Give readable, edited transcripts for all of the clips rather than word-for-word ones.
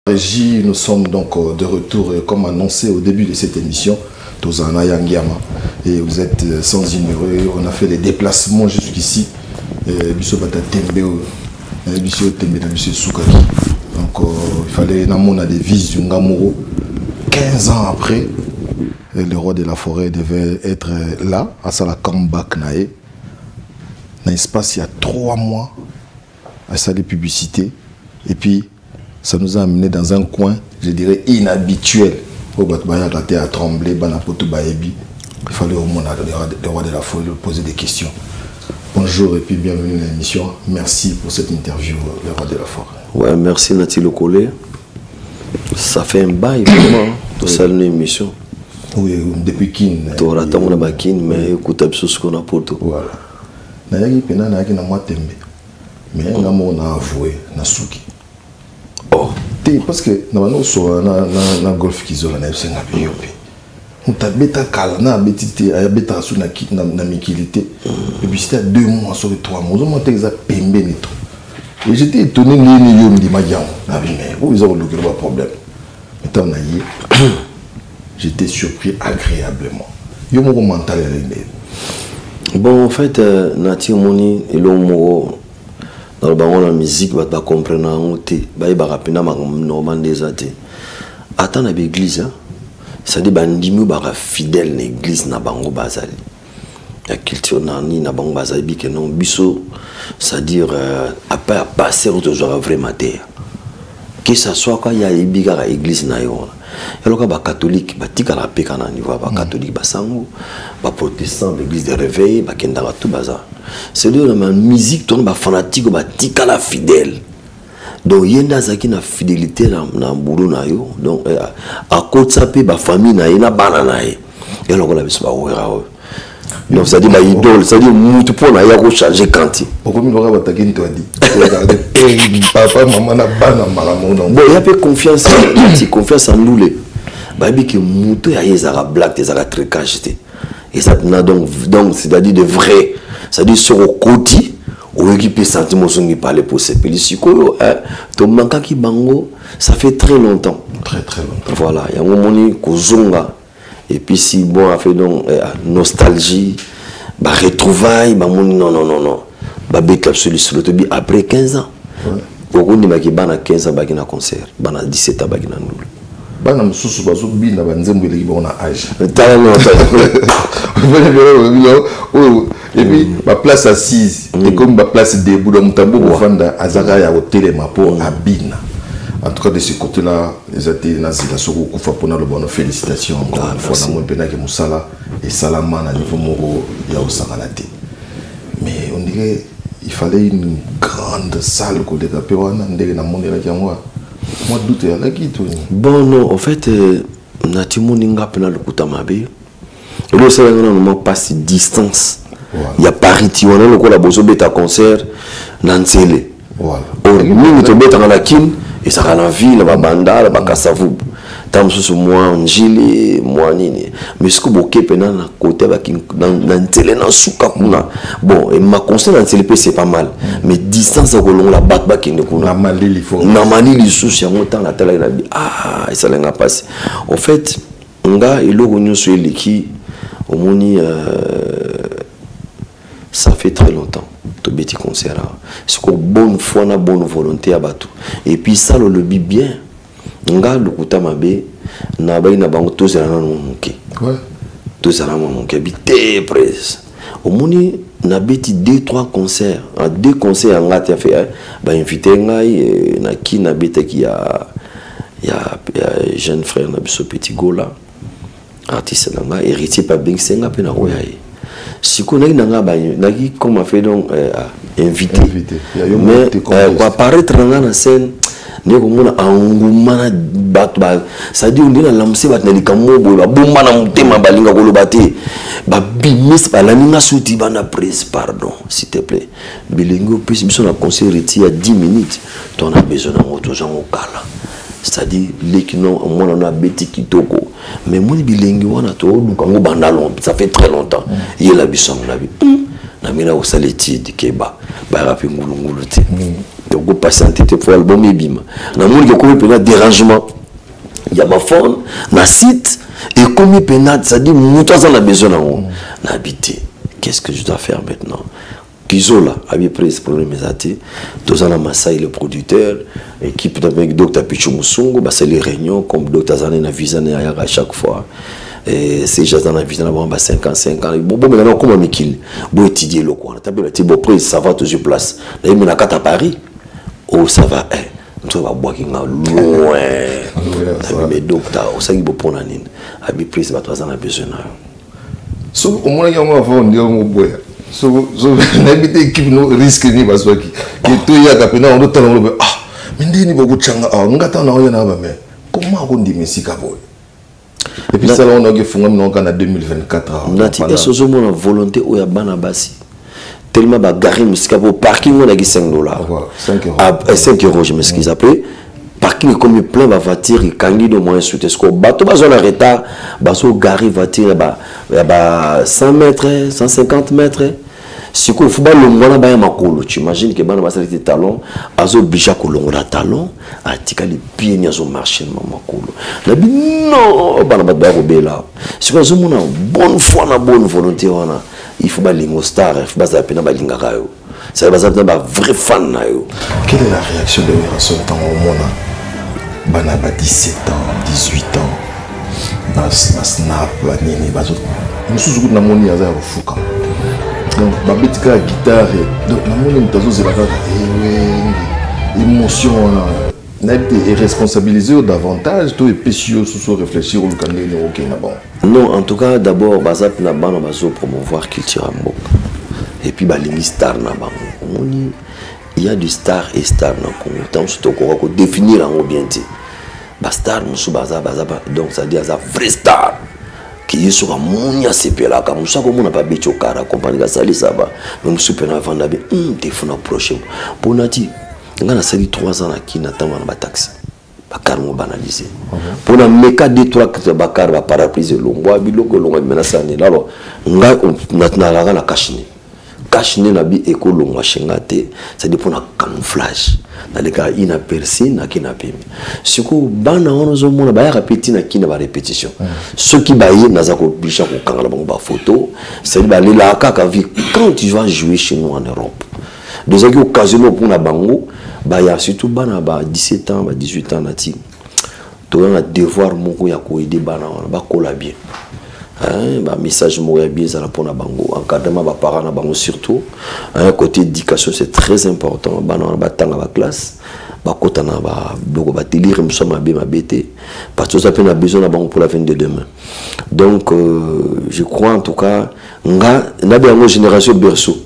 Régie, nous sommes donc de retour comme annoncé au début de cette émission. Tozana Yangiama. Et vous êtes sans ignorer, on a fait les déplacements jusqu'ici. Biso Bata Tembe, Biso Tembe, Biso Soukaki. Donc il fallait on a des vis du Ngamoro. 15 ans après, le roi de la forêt devait être là, à Sala Kambak Nae. Dans l'espace, il y a 3 mois, à sa publicité. Et puis, ça nous a amené dans un coin, je dirais, inhabituel. Il fallait au moins le roi de la forêt poser des questions. Bonjour et puis bienvenue à l'émission. Merci pour cette interview, le roi de la forêt. Ouais, merci Nati Lokole. Ça fait un bail vraiment pour ça une émission. Oui, depuis Kin. Tu auras attendre la Kin, mais écoute absolument ce qu'on a pour toi. Voilà. Nayaki pena nayaki na moi tembe. Mais on a avoué na souki. Oh, parce que nous sommes dans le golf qui est là, nous sommes dans bêta kala na betité à bêta sous na mikilité et puis c'était 2 mois sur les 3 mois on était pembe neto et j'étais étonné ni yo me dit mais vous avez le problème maintenant j'étais surpris agréablement yo mon mental bon en fait nati moni et l'homo dans le baron la musique va pas comprendre en té ba ba rapina normal des athées attends à l'église hein. Ça dit bandimi bara fidèle na église na bango bazali la culture nani na bango bazali bi que non biso c'est à dire après passer au toujours vraiment terre que ça soit quand il y a biga église na yo alors ba catholique ba tika la peka na niveau ba catholique ba sango ba protestant l'église de réveil ba kenda ba tout bazar c'est de la musique ton ba fanatique ba tika la fidèle. Donc yenda zaki na fidélité na boulot na yo donc à côté ça pe ba famille na ina bana na ye et alors la biso ba wera donc ça dit ba idole ça dit mutu pour na ya ko changer kanti okomi loka bataki nto adi regarder papa maman na bana malamu non bon y a peu confiance si confiance en nous les ba bi que mutu ya yezara black des ara tricage et ça donc c'est-à-dire de vrai ça dit sur au côté ou équipe sentiment sont qui parler pour ces pellicule to manka ki bango ça fait très longtemps voilà il y a un moment kozonga et puis si bon a fait donc nostalgie ba retrouvailles ba mon non ba bec absolu sur le après 15 ans beaucoup ni maki bana 15 ans ba kina concert bana 17 ans ba kina nul bana mususu bazo bina banzembo eleki bona âge et puis ma place assise et comme ma place debout dans mon tableau pour vendre azaka ya hôtel ma pour abina en tout cas de ce côté là les athées nazila soko kufa pona le bon félicitations encore une fois na mon pena ke musala et salama na niveau moko ya osanganate mais on dirait il fallait une grande salle ko de kapewana ndenge na monde la moi doute ya la qui bon non en fait natimoni ngapena le kutamabe et le c'est vraiment passe distance. Il y a Paris, tu vois, le collaboration bêta concert, Nansele. Voilà. Or, nous, tu bêta dans la kin, et ça va la ville, la banda, la bakasavou. Tam sous moi, Angile, moi, nini. Mais ce que vous avez fait dans côté, dans télé, dans souka, bon, et ma concert dans télé, c'est pas mal. Mais distance, à l'on la bat, qui ne connaît pas. Namali, il faut. Namali, il sous, il y a longtemps, la télé, ah, et ça l'a passé. En fait, on a, il a sur l'équipe, au moni, ça fait très longtemps tout petit concert c'est que bonne foi na bonne volonté à bateau et puis ça le bi bien nga le kutamabe na ba ina bango tous na monke ouais tous na monke bité presse au moni na beti 2-3 concerts en 2 concerts nga tu fait ba invité ngai na ki na bete qui a jeune frère na biso petit gola artiste nga héritier pas bien senga pe na royaye si on a comme a fait donc invité mais pour apparaître dans la scène ne comme on a engouement ça dit on dit la lamse bat na likamo boy bomba na mutema balinga ko lobate ba bimis ba laninga souti bana prise pardon s'il te plaît bilingo puis biso na concert il y a 10 minutes on a besoin de moto jango kala c'est-à-dire les qui n'ont moi on a bêti kitoko mais moi bilingue wana to lukango bandalon ça fait très longtemps il est la biso mon avis na mina au saléti de keba bah rapide ngulungulu te donc patienter pour album ebima na moni que comme un dérangement il y a ma phone na site et comme penat ça dit muto ça na besoin na habiter qu'est-ce que je dois faire maintenant Kizola avait pris ce problème exacté tous en Masai le producteur équipe avec Dr Pichu Musungu bah c'est les réunions comme Dr Zané na visane à chaque fois et c'est déjà dans la visane avant 55 ans bon maintenant comment Mikil bon étudier le quoi t'as bien bon pris ça va toujours place là il me na à Paris oh ça va tu vas boire qui nga loin mais docteur au ça qui bon pour la nine avait pris ça toi en a besoin so au moins il y a un avant on dit on boire so n'habite équipe no risque ni baswa qui tout ya kapena on doit on ah mais ndini beaucoup changa ah ngata na oya na ba mais comment on dit mais si kabo et puis ça là on a que funga non en 2024 nati est-ce que mon volonté ou ya bana basi tellement ba garer musika au parking on a que $5 5 euros je m'excuse après parking comme plein va voiture kangi de moins sous est-ce que bateau bazon arrêta baso garer voiture ba 100 mètres 150 mètres si ko faut ba longola ba ya makolo tu imagines que bana basali te talon azo bija ko longola talon atika les pieds ni azo marcher makolo na bi non bana ba ko bela si ko zo mona bonne foi na bonne volonté wana il faut ba lingo star il faut ba za pena ba linga kayo c'est ba za ba vrai fan na yo. Quelle est la réaction de Erason tant au monde bana ba 17 ans 18 ans na snap ba nini ba zo musuzu na moni aza fuka donc ma petite guitare donc la moni mutazo zela ka émotion n'a été responsabilisé davantage tout et pécieux sous réfléchir au canal OK na bon non en tout cas d'abord bazap na bana bazo promouvoir culture mboka et puis ba les stars na bango moni il y a du star et star na Congo tant surtout ko définir en bien dit ba star musu baza donc ça dit ça vrai star qui est sur un monia sepela comme ça comme on a pas becho cara compagnie ga sali ça va même super na vanda be te fona prochain pour nati ngana sali 3 ans na kina tamba na taxi bakar mo banaliser pour na meka 2 3 4 bakar ba parapluie longwa biloko longwa menasa ni alors nga na la kashini kashini na bi ekolo ngashengate ça dépend na camouflage na les cas inaperçu na kinapimi siko bana onozo mona ba ya répéter na kina ba répétition ceux qui baillent na za ko bisha ko kangala ba photo c'est ba lela kaka vi quand tu vas jouer chez nous en Europe deux ans occasion pour na bango ba ya surtout bana ba 17 ans ba 18 ans nati to na devoir moko ya ko aider bana ba kola bien bah message moya bien ça pour na bango encadrement ba parents na bango surtout un côté éducation c'est très important bana ba tanga ba classe ba kota na ba boko ba délire msoma be ma bête parce que ça peut na besoin na bango pour la fin de demain donc je crois en tout cas nga na ba génération berceau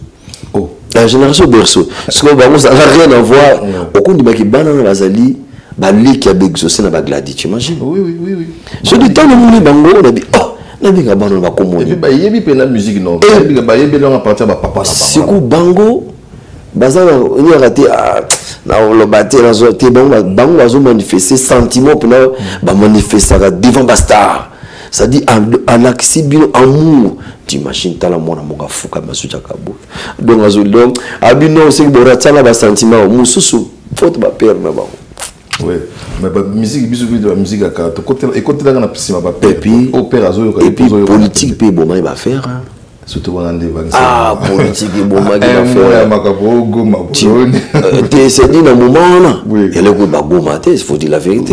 la génération berceau parce que bango ça n'a rien à voir au compte ba ki bana na bazali ba li qui a exaucé na ba gladi tu imagines oui ce du temps le monde bango on a dit nabenga bana ba komoni et puis ba yebi pe na musique non ba yebi longa partir ba papa na bango siku bango bazana ni raté na lo baté na zo te bango bazo manifester sentiment pour ba manifester devant basta ça dit en accibino amour t'imagines tala mona monga fuka masuja kabo donc azo donc abino c'est que ratala ba sentiment mususu faute ba père na bango. Oui, mais la musique, la musique, et côté là, on a pris ma papa. Et puis, politique, puis bon, il va faire. Surtout on a des vagues. Ah, politique, bon, il va faire. C'est dit dans le moment là. Il y a le coup de bagoma, il faut dire la vérité.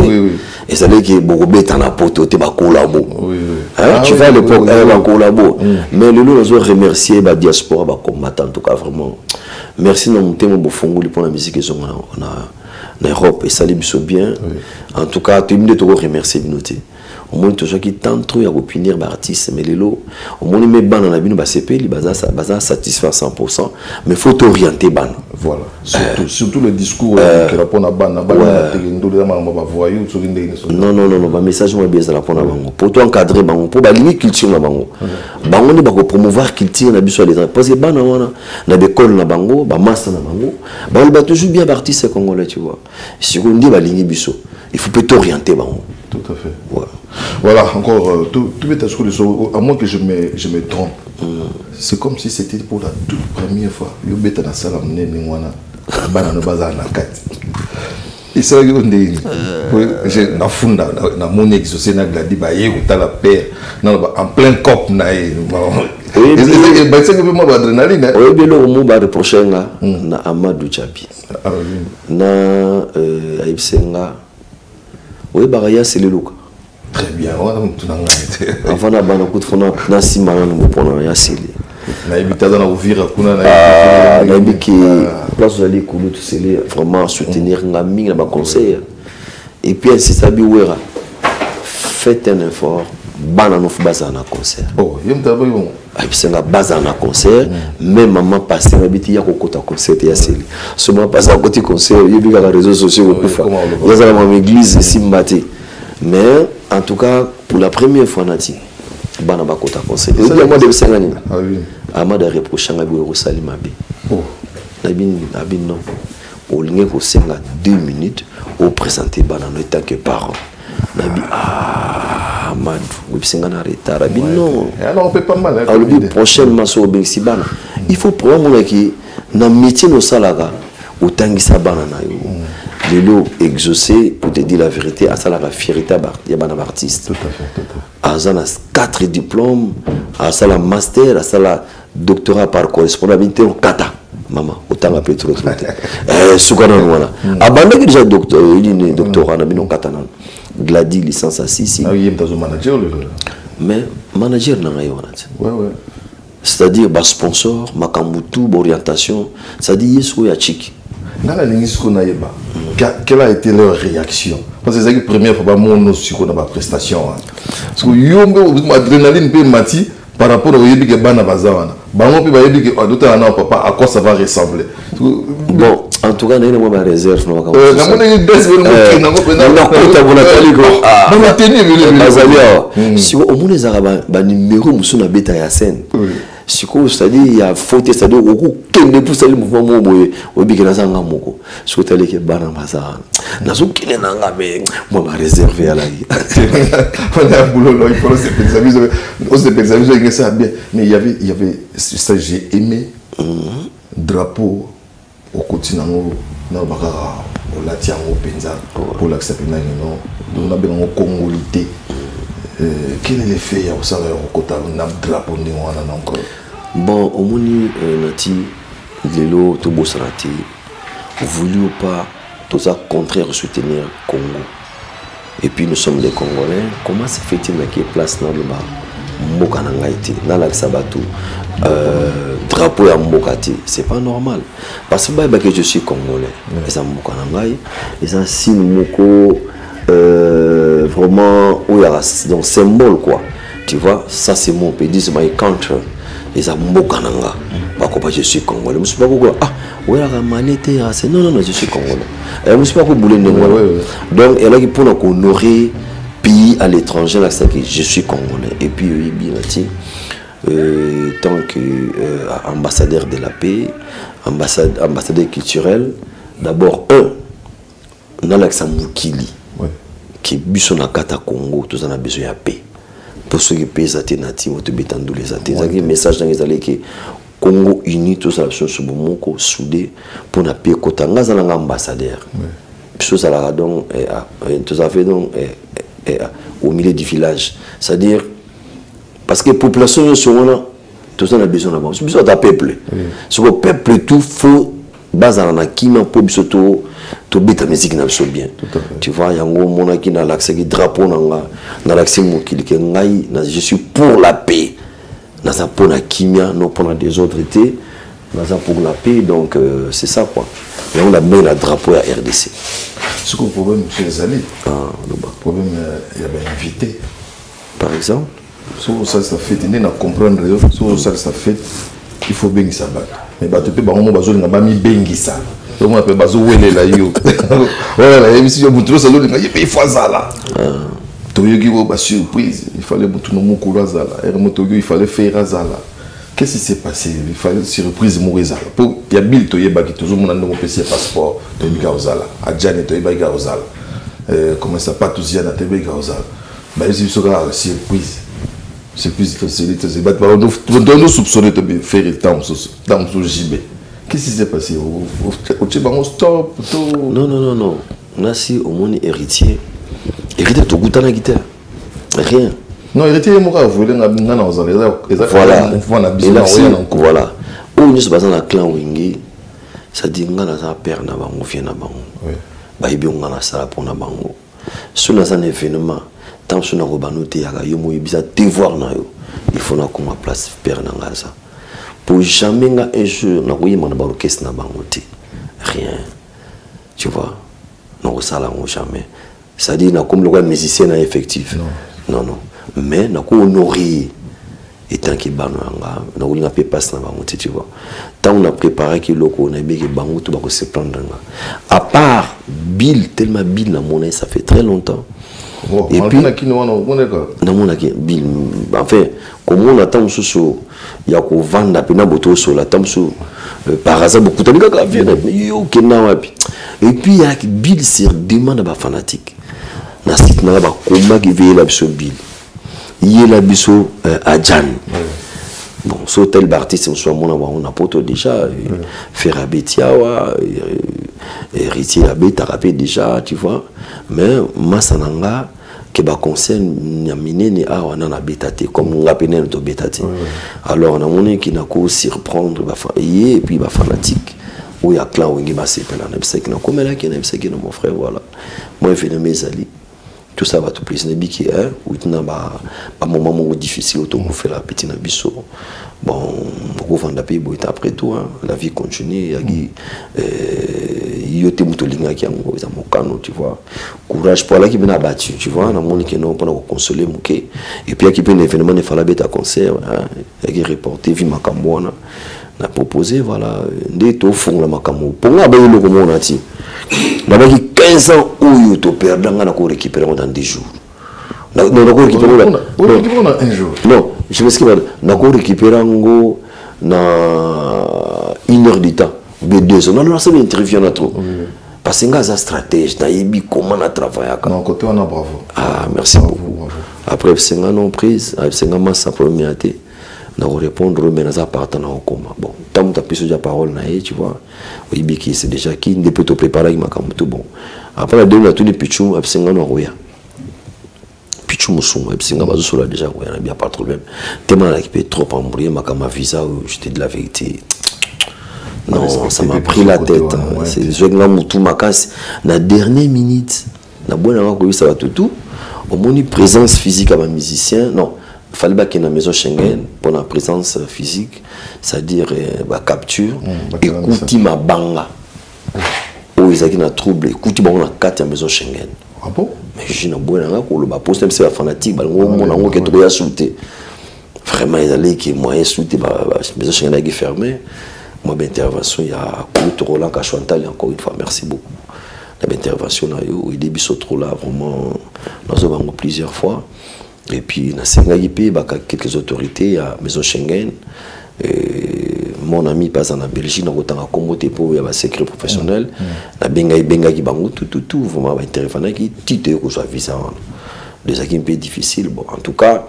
Et ça veut dire que beaucoup de temps à poto, tu vas collabo. Tu vas à l'époque, elle va collabo. Mais le lot, on remercier la diaspora, les combattants, en tout cas vraiment. Merci dans mon thème pour la musique qu'ils ont en Europe et ça les bien. En tout cas, tu me dis remercier Binoté. Au moins tout ça qui tente trop à opinier artiste mais les lots au moins mes ban dans la bino ba CP li baza satisfaire 100% mais faut t'orienter ban voilà surtout le discours qui répond à ban na ban te ndo la mama ba voyou so ngende non ba message moi bien la pona bango pour toi encadrer bango pour ba limite culture na bango bango ni ba ko promouvoir culture na biso les parce que ban wana na l'école na bango ba master na bango ba toujours bien artiste congolais tu vois si on dit ba ligne biso il faut peut orienter bango. Tout à fait. Voilà, encore tout est à ce que à moins que je me trompe. c'est comme si c'était pour la toute première fois. Yo beta na sala mnene mwana. Bana no baza na kati. Et ça j'ai na funda na mon exaucé na gladi ba yé ko la paix en plein cop na et c'est que moi adrénaline. Oui, bien le mot ba reprocher na Amadou Chapi. Na Aibsenga. Oui, ba ya c'est le look. Très bien, on a tout dans avant na bana coup de fona na simana no pona ya seli. Na ebita na ouvira kuna na ebiki place d'aller kulu tout c'est vraiment soutenir ngami na ba conseil. Et puis elle s'est wera. Faites un effort, bana no fubaza na concert. Oh, yem taba yo. Aibsenga baza na concert, même maman passé na biti ya kokota concert ya seli. Seulement passé à côté concert, yebi ka réseaux sociaux ko fa. Ya za ma église simbate. Mais en tout cas, pour la première fois, Nati, Bana Bakota conseil. Et puis, moi, de Sengani, Amad a reproché à Salim Abbé. Oh, Nabin, non. Au lieu de 2 minutes, au présenter Bana en tant que parent. Nabi, Amad, vous Sengana retard. Nabin, non. Alors, on peut pas mal. Alors, le prochainement, sur Bexi Bana. Il faut prendre que dans le métier de Salaga, autant que ça Bana. Les lots exaucés, pour te dire la vérité, à ça la fierté, il y a un artiste. Tout à fait. À ça, 4 diplômes, à ça la master, à ça la doctorat par correspondance, au kata. Maman, autant appeler trop. Soukana, voilà. Abandonné déjà docteur, il est doctorat, on a mis un kata. Gladi, licence à 6. Ah oui, il y a un manager. Mais manager, non, il y a ouais. C'est-à-dire, sponsor, makambutu, orientation, c'est-à-dire, il y a chic. Quelle a été leur réaction? Parce que c'est la première fois que mon sur la prestation. Parce que l'adrénaline peut mati par rapport au yébi que bana bazawana. Bango peut yébi que d'autres ana papa à quoi ça va ressembler. Bon, en tout cas, nous avons une réserve. Nous avons si au moins les arabes, numéro musu na beta ya scène. C'est-à-dire il y a faute, c'est-à-dire au quel ne pousse le mouvement moboye au bigena zanga moko. Ce que que bana maza. Na zo kile nanga mais moi ma réservé à la vie. On a un boulot il faut se examiner ça bien. Mais il y avait ça j'ai aimé drapeau au continent na baka au latia au penza pour l'accepter non. On a bien au congolité. Quel est l'effet au salaire au côté de drapeau de encore? Bon, au moni nati lelo to bosarati voulu ou pas tout ça contraire soutenir Congo. Et puis nous sommes des Congolais. Comment se fait-il qu'il y ait place dans le bas Mboka nangaiti dans la sabato drapeau à Mbokati, c'est pas normal parce que je suis Congolais. Et ça Mboka nangai et ça signe moko vraiment où il y a donc symbole quoi, tu vois, ça c'est mon pays, c'est my country et ça Mboka nanga pas je suis Congolais, je suis pas quoi ouais la malette c'est non je suis Congolais et je suis pas bouler donc elle a qui pour honorer pays à l'étranger là c'est que je suis Congolais et puis bien tant que ambassadeur de la paix, ambassadeur culturel, d'abord on a l'accent Mukili qui est na kata Congo, tous on a besoin de paix. Pour ceux qui payent ça nati, on te bétandou les athées. C'est un message dans les allées que Congo uni tous la chose sur Bomoko soudé pour la paix. Quand on a un ambassadeur, puis ça la donc tout à fait donc au milieu du village. C'est-à-dire parce que la population sont là, tous on a besoin d'avoir. C'est besoin d'un peuple. Ce que peuple tout faut base à la kima pour bisoto. To beta musique na so bien. Tu vois, yango mona ki na l'accès ki drapeau na l'accès mokili ke ngai na je suis pour la paix. Na ça pour la kimia, non pour la désordreté, na ça pour la paix donc c'est ça quoi. Et on a mis la drapeau à RDC. Ce qu'on problème chez les alliés. Le problème il y avait invité par exemple. Ça fait tenir à comprendre ça fait il faut bien ça battre. Mais bah tu peux bah on va jouer na ba mi bengi ça. On appelle bazo wele la yo. Voilà, et si je vous trouve ça il faut ça là. Toyogi va surprise, il fallait tout le monde courir ça là. Et il fallait faire ça là. Qu'est-ce qui s'est passé? Il fallait surprise mourir ça. Pour il y a Bill Toyeba qui toujours mon nom PC passeport de Gauzala. A Janet Toyeba Gauzala. Comment ça pas tous y a na Toyeba Gauzala. Bah c'est sera surprise. c'est plus facile. On doit soupçonner de faire le temps sur JB. Qu'est-ce qui s'est passé? Stop. Non. On a si au moins héritier. Héritier, tu goûtes la guitare. Rien. Non, héritier, moi, vous voulez voilà. Voilà. Où nous sommes dans la clan Wingi, ça dit que nous avons un père, nous avons un fils, nous avons un fils, nous avons un salat pour nous. Si nous avons un événement, tant que nous avons un devoir, il faut qu'on ait place père dans ça. Pour jamais un jour, nous avons un orchestre, nous avons rien. Tu vois, nous avons ça jamais. Ça dit que comme le musicien effectif. Non. Mais nous avons honoré. Et tant qu'il y a un peu passe dans la tu vois. Tant on a préparé qu'il y a un tout va se prendre. À part Bill, tellement Bill dans mon ça fait très longtemps. Et puis, Bill, enfin, comme on attend sur il y a qu'on vend la peine à sur la table par hasard beaucoup de gars viennent et puis il y a Bill c'est demande à fanatique. Na site na ba combat qui veille là sur Bill. Il y a la biso à Jan. Bon, ce tel artiste, on a pas déjà faire Abetiawa, héritier Abet, Tarapé déjà, tu vois. Mais Massananga, qui va concerne Niamine, ni Awana na Betate, comme on appelle notre Betate. Alors, on a mon qui n'a qu'à surprendre, et puis il fanatique. Où il y a clan où il va se faire, comme là, qui est mon frère, voilà. Moi, je fais mes alliés. Tout ça va tout plaisir. Qui est un moment difficile autour de faire la petite nabiso. Bon, après tout, la vie continue. Il y a des moutolings qui ont tu vois. Courage pour la qui m'a battu, tu vois. On a mon qui non pas consoler mouké. Et puis il y a un événement il fallait bête à concert. Il y a reporté vie Macamboana. On a proposé voilà des taux font la Macambo. Pour moi, ben le comment on a dit. D'abord 15 ans où tu perds on a récupérer dans 10 jours. Non, on a un jour. Non, je m'excuse. On a récupérer ngo na 1 heure de temps. B2. On a ça interview na trop. Parce que c'est un stratège, comment on a travaillé. Non, côté on a bravo. Ah, merci beaucoup. Après, c'est un nom prise, c'est un masse à première été. On va répondre, mais on a partenaire au coma. Bon, tant que tu as pu la parole, tu vois. Oui, c'est déjà qui, depuis te préparer, il m'a tout bon. Après, la deuxième, on a tous les pichous, c'est un nom. Pichou Moussou, c'est un bazou sur la déjà, il n'y a pas de problème. Tellement qui peut trop embrouiller, ma visa, j'étais de la vérité. Non, ça m'a pris la tête. C'est ce que je ma casse. La dernière minute, la bonne annonce, ça va tout. Au moins, une présence physique à ma musicien. Non, il fallait qu'il y ait une maison Schengen pour la présence physique, c'est-à-dire la capture. Écoutez ma banga. Oh, ils ont un trouble. Écoutez, on a 4 maison Schengen. Ah bon? Mais j'ai une bonne annonce, le poste, c'est un fanatique. Mon annonce qui est trop insulté. Vraiment, ils allaient qui moyen insulté. La maison Schengen est fermée. Moi, l'intervention, il y a Claude Roland Kachwantal, encore une fois, merci beaucoup. L'intervention, il y a des bisous trop là, vraiment, nous avons plusieurs fois. Et puis, il y a quelques autorités, il y a la maison Schengen. Mon ami passe en Belgique, il y a un secret professionnel. Il y a tout, vraiment, intervenant qui titre que soit visa. Les acquis un peu difficiles. Bon, en tout cas,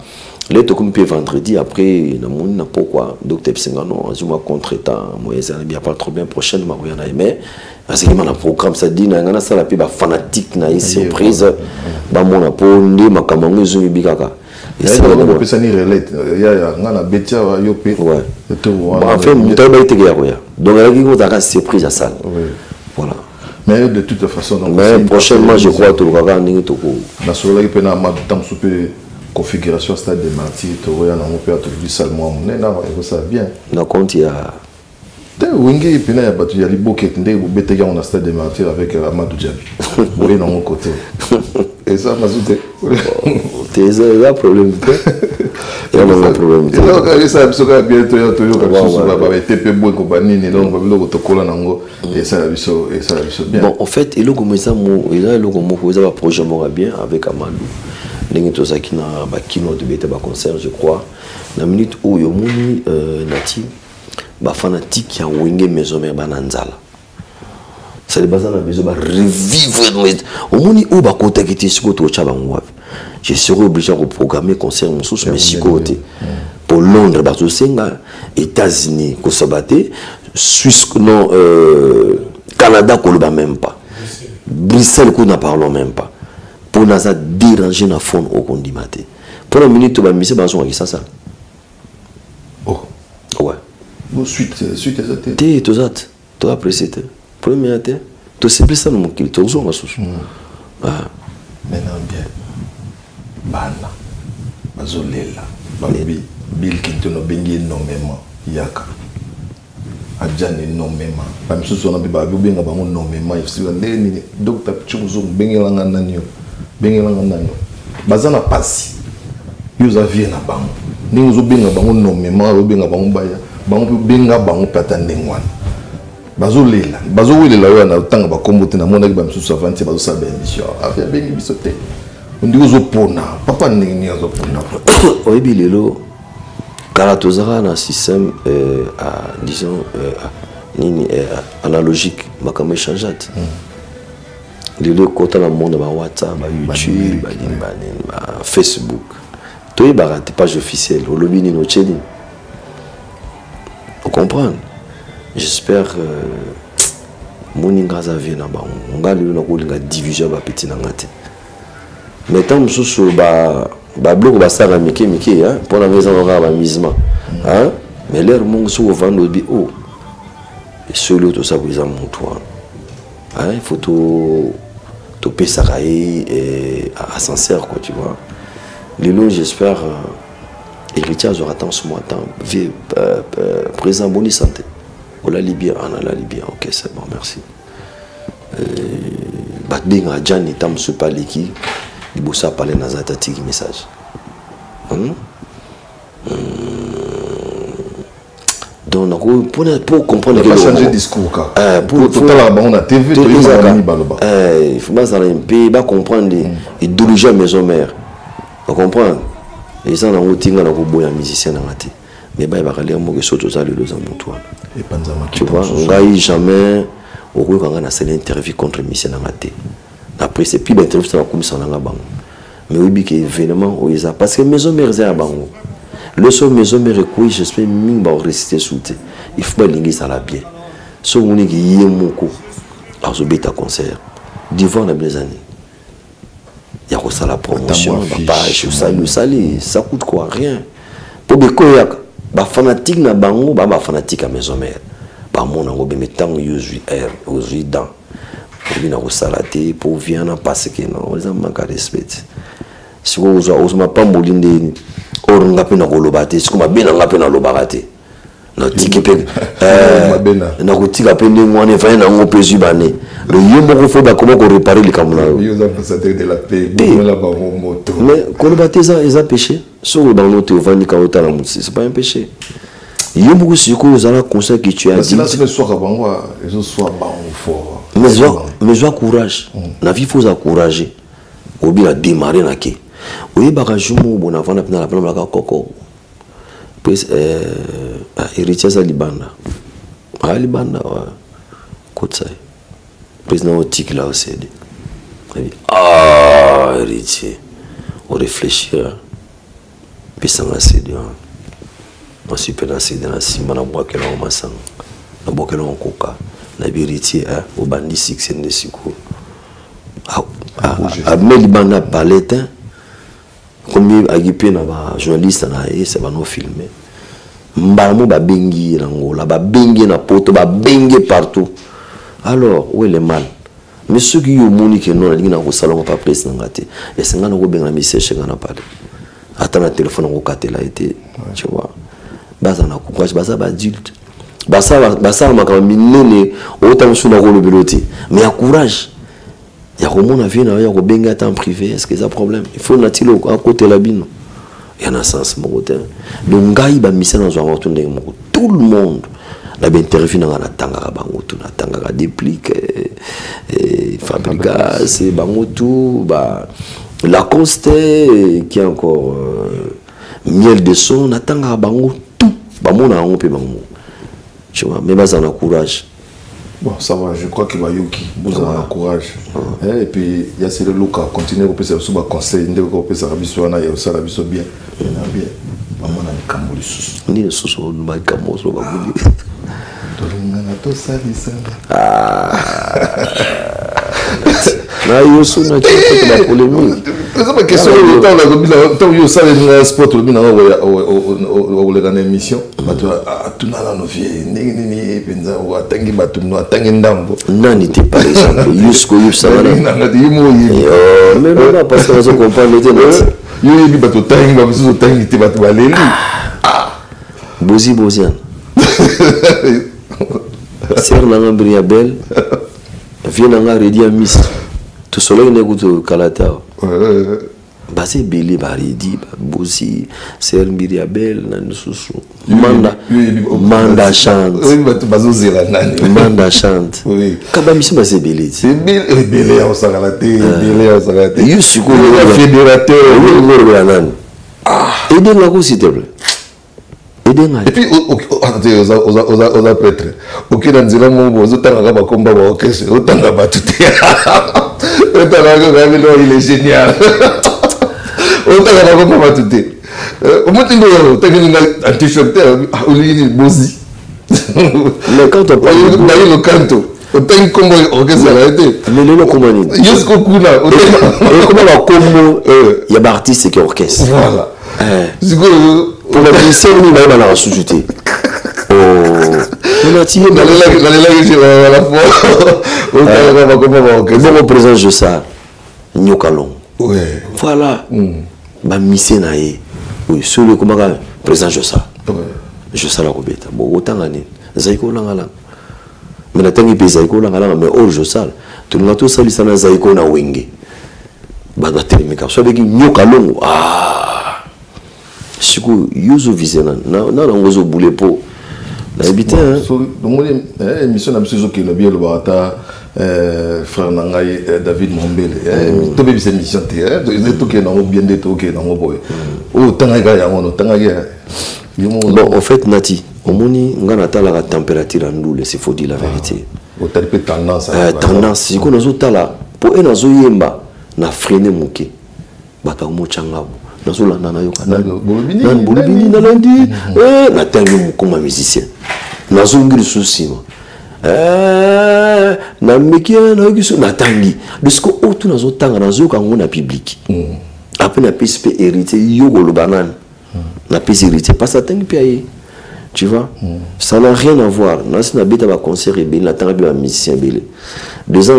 les tokumpe vendredi après, on n'a pas quoi. Docteur Psengano, je m'ai contre-temps, moi, il n'y a pas de problème. Prochainement, il y en a aimé. Parce que le programme, ça dit, il y a un fanatique, il y a une surprise. Il y a un peu ma camarade, il y a un il y a une surprise à ça. Voilà. Mais de toute façon, prochainement, je crois que configuration stade de martyrs, tu vois, on peut tout salement, on ça bien. Na compte il y a Wingi et puis il y a les bouquets qui on a stade de martyrs avec Amadou Djabi. Oui, dans mon côté. Et ça m'a sauté. T'es un problème. Il y a un problème. Et ça, c'est bien, tu as TP Boy compagnie, et donc, on va te coller nango. Et ça, c'est bien. Bon, en fait, il y a un projet bien avec Amadou. Nengi tozaki na bakino de beta ba concert je crois na minute où yo moni nati ba fanatique ya wenge maison mère bananzala ça les bases dans la maison va revivre au monde où va côté qui était sur côté je serai obligé de programmer concert mon sous mais côté pour Londres parce que c'est États-Unis qu'on s'abattait Suisse non Canada qu'on le bat même pas Bruxelles qu'on n'en parlons même pas pour nous déranger na fond au condimate pour une minute va misser dans son ça oh ouais suite t'es tout ça toi apprécié premier été tu sais plus ça non qui tu as sous ah maintenant bien bana bazolela balobi Bill Clinton obengi énormément yaka adjane énormément même si on a bien babenga bango énormément il faut ndeni docteur Chunzo bengelanga nanyo bazana pasi yuza vie na bango ni uzo benga bango énormément obenga bango baya bango benga bango pata ndengwana bazolela bazowelela yo na tanga bakombo te na mona ki bamsu savanti bazosaba émission afia bengi bisote on dit uzo pona papa ndenge uzo pona oyebi lelo kala tozara na système disons nini analogique makamo échangeate lelo kota na monde ba WhatsApp ba YouTube ba Facebook toi ba page officielle au lobby ni no chedi vous comprenez. J'espère que mon ingrasa vient là-bas. On va lui division ba petit nangate. Mais tant que ce ba bloc ba ça va miki hein pour la maison on va misement hein mais l'air mon sous vendre bi oh et celui tout ça vous en montre hein il faut tout pesarai et à sincère quoi tu vois Lilo j'espère héritier aura tant ce mois temps présent bonne santé. On la Libye, on a la Libye, ok c'est bon, merci. Batbing a Djani tam se parler qui, il bossa parler dans un tati message. Donc pour comprendre que changer discours pour tout à l'heure on a TV il faut pas un pays pas comprendre l'idéologie maison mère. Vous comprenez? Les gens ont tinga na ko boya musicien na ngati. Mais bah il va aller mo que soto za le za mutu. Tu vois, on n'a jamais au rôle quand on a cette interview contre Michel Nangate. Après c'est plus d'interview sur la commission Nangabango. Mais oui, que événement parce que maison mère c'est à Bango. Le son maison mère quoi j'espère mine va réciter sous te. Il faut pas linguer ça la bien. So on est qui y est mon coup. Alors je bêta concert. Devant la mes années. Il y a quoi la promotion, page, ça coûte quoi rien. Pour bekoya ba fanatique na bango ba fanatique à maison mère. Ba mon ngo be metango yozui air ozui dans. Pour bina ko salaté pour viana parce que non, les manque respect. Si vous osma pambolinde orunga pe na ko lobate, si ko mabena nga pe na lobakate. Na tiki pe na ko tika pe ndengwane fa na ngo pesu bane. Le yombo ko faut ba comment ko réparer les kamuna. Ils ambassadeurs de la paix, la moto. Mais ko lobate ça ils ont péché. Sur dans l'autre vandi kaota la mutsi, c'est pas un péché. Yombo si ko zala conseil que tu as dit. Là c'est le soir bango, ils soir bango fort. Mais joie courage. La vie faut encourager. Obi la démarrer na ke. Oye baka jumo bona vana na la plan la koko. Puis héritier za libanda. Libanda wa kotsa. Président otik là aussi. Héritier. On réfléchit. Puis ça m'a cédé. On s'y peut dans cédé dans Simba na bois que là on masang. Na bois que là on coca. Na héritier au bandit six de siku. Mais libanda palette comme agipe na ba journaliste na c'est ba no filmer. Mbamo ba bengi rangola ba bengi na poto ba bengi partout. Alors où est le mal? Mais ceux qui ont moni que non na ko salon pas presse na ngate. Et c'est ngana ko benga message ngana parler. Attends le téléphone ko katela été tu vois. Baza na ko kwaje baza ba adulte. Basa makama minene autant sur na ko le biloté. Mais à courage. Il y a comment on a vu na ya ko benga temps privé, est-ce que ça problème? Il faut natilo à côté la bino. Il y en a sens mon côté. Donc ngai ba mission na zo tout le monde la bien interview na tanga bango tout na tanga déplique fabrica c'est bango tout ba la consté qui est encore miel de son na tanga bango tout ba mona on peut bango tu vois mais ba ça na courage Bon, ça va, je crois qu'il va Yuki, vous avez un courage. Et puis, il y a ces Luka, continuez à faire ce conseil, il y a ça bien. Bien. Maman a des camoulis sous. Ni les sous, on va camoulis sous. Là, il y a aussi une polémique. C'est pas question de temps où il y a un sport, il y a une émission. Non, n'était pas exemple. Jusqu'au Yves Savana. Mais non, parce que je comprends le ténètre. Bozi Bozian. Serre Nanga Briabel. Viens Nanga Redi à Miss. Tout soleil n'est que Kalata. Basé Bélé Baridi, Bozi, Serre Briabel, Nansusu. Manda chante. Manda chante. Kabamissi Basé Bélé. C'est Bélé au Saralaté. Bélé au Saralaté. Yusuko le fédérateur. Aidez-moi s'il te plaît. Et puis, aux prêtres, ok, dans le monde, aux autant de combat, autant de tout. Il est génial. Autant de combat, tout. Au moins, tu as un t-shirt, Bozi. Mais quand on parle de le canto, autant de combat, mais le combat, jusqu'au coup là, il y a des artistes qui orchestrent. Voilà. Pour la musicien, il va la rajouter. Oh, on a tiré dans la bon représente de ça. Nyokalong. Ouais. Voilà. Bah, musicien naïe. Oui, sur le comment présent de ça. Je sais la robeta. Bon, autant l'année. Zaïko langala. Mais la tangi pesa zaïko langala, mais oh, je sais. Tout le monde tout ça, il s'en a zaïko na wenge. Bah, la téléméca. Soit avec Nyokalong. Ah. Si vous avez visé, vous avez boulé pour l'habiter. L'émission a été bien le frère Nangaï David Mombele. Tu as vu cette émission? Tu as bien des trucs dans mon boy. Oh, bon, en fait, Nati, on a la température en nous, c'est faut dire la vérité. Tendance. Tendance, si on a la pour un azo yemba, na freiner mon quai. Bata mo changabo. Nazola nana yoka nan bolibini na lundi na tangi comme musicien nazongiri souci na mekia na yoki na tangi parce que auto nazotanga nazoka ngona public après na PSP hérité yoko lo banane na PSP hérité parce que tangi piaye tu vois ça n'a rien à voir na sina beta ba concert et bien la tangi ba musicien belé 2 ans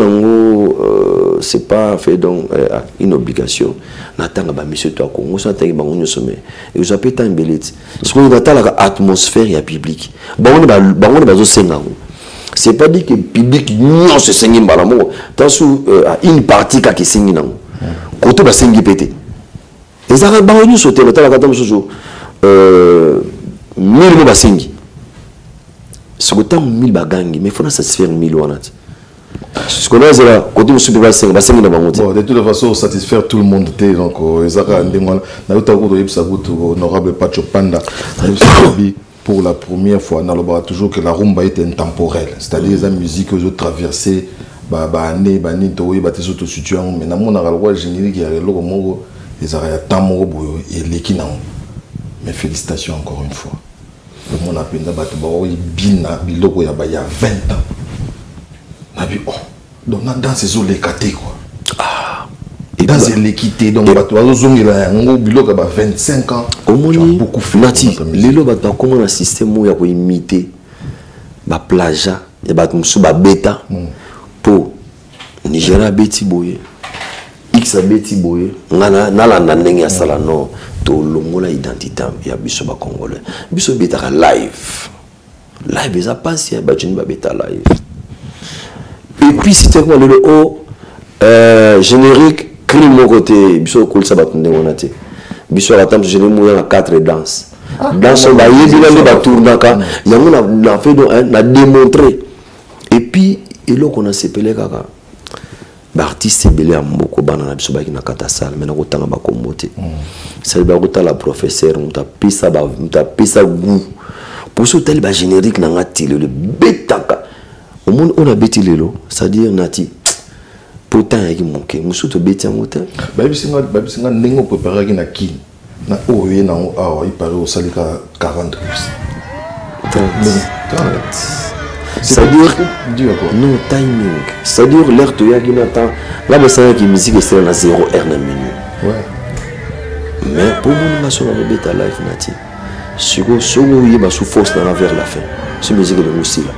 c'est pas fait donc une obligation n'attend pas monsieur toi Congo ça t'es bango sommet et vous appelez tant belette ce qu'on attend la atmosphère et public bango bazo senga c'est pas dit que public non se sengi balamo tant sous une partie qui sengi nango côté ba sengi pété les arabes bango sauter le tala katam sojo 1000 ba sengi ce que tant 1000 bagangi mais faut satisfaire 1000 wanat. Ce qu'on a, c'est là, côté de toute façon, satisfaire tout le monde. Donc, honorable Pacho Panda, pour la première fois, on a toujours que la rumba est intemporelle. C'est-à-dire la musique que je traversais, mais félicitations encore une fois. Le monde a pu il y a 20 ans. Oh, donc dans ces eaux les catés quoi. Ah, et dans ces l'équité donc bah toi il a un bilo qui a 25 ans. Au moins beaucoup fait. Nati, les lois bah comment un système où il y a pour imiter bah plagia et bah comme sous bah bêta pour Nigeria beti boye X beti boye ngana nala nanengi asala no to longola identité ya biso ba congolais biso beta live ça passe ya bah tu ne beta live. Et puis, si tu as le haut générique, crie mon côté, biso cool ça va te démonater. Biso la table générique, à 4 danses. Dans son bail, il a tourné, il a fait a démontré. Et puis, il a qu'on a séparé kaka. L'artiste est belé à Moko Banana, biso ba qui na kata salle, mais na ko tanga ba komote. Ça ba ko la professeur, on t'a pisa goût. Pour ce tel ba générique na ngati le betaka. au monde on a bêti lelo c'est-à-dire nati pourtant il manque musu to bêti en moteur babisinga ndenge préparer ki na kin na oye na awa il paraît au salika 40 c'est-à-dire non timing c'est-à-dire l'air to ya qui n'attend là mais ça qui musique c'est na 0 heure na minute ouais mais pour moi na so na bêta life nati siko yeba sous force dans vers la fin c'est musique de aussi là